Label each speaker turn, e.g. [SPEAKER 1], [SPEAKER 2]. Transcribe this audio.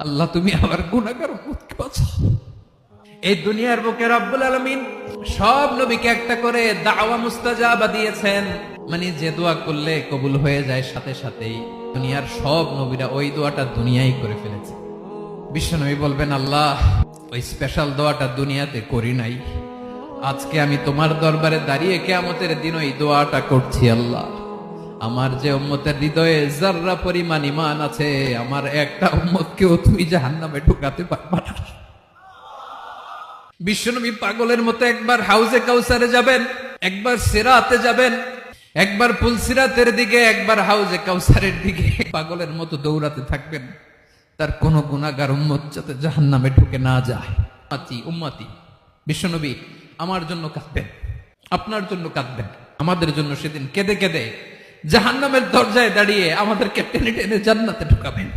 [SPEAKER 1] আল্লাহ তুমি আমার গুনাহগার উম্মতকে বাঁচাও। এই দুনিয়ার বুকে রব্বুল আলামিন সব নবীকে একটা করে দাওয়া মুস্তাজাবা দিয়েছেন, মানে যে দোয়া করলে কবুল হয়ে যায় সাথে সাথেই। দুনিয়ার সব নবীরা ওই দোয়াটা দুনিয়ায় করে ফেলেছে। বিশ্বনবী বলবেন, আল্লাহ ওই স্পেশাল দোয়াটা দুনিয়াতে করি নাই, আজকে আমি তোমার দরবারে দাঁড়িয়ে কিয়ামতের দিন ওই দোয়াটা করছি। আল্লাহ আমার যে উম্মতের হৃদয়ে যাররা পরিমাণ ঈমান আছে, আমার একটা উম্মতকেও তুমি জাহান্নামে ঢুকাতে পারবা না। বিশ্বনবী পাগলের মতো একবার হাউজে কাউসারে যাবেন, একবার সিরাতে যাবেন, একবার পুলসিরাতের দিকে, একবার হাউজে কাউসারের দিকে পাগলের মতো দৌড়াতে থাকবেন, তার কোন গুনাহগার উম্মত যাতে জাহান্নামে ঢুকে না যায়। উম্মতি বিশ্বনবী আমার জন্য কাঁদবেন, আপনার জন্য কাঁদবেন, আমাদের জন্য সেদিন কেঁদে কেঁদে জাহান্নামের দরজায় দাঁড়িয়ে আমাদেরকে টেনে টেনে জান্নাতে ঢুকাবেন।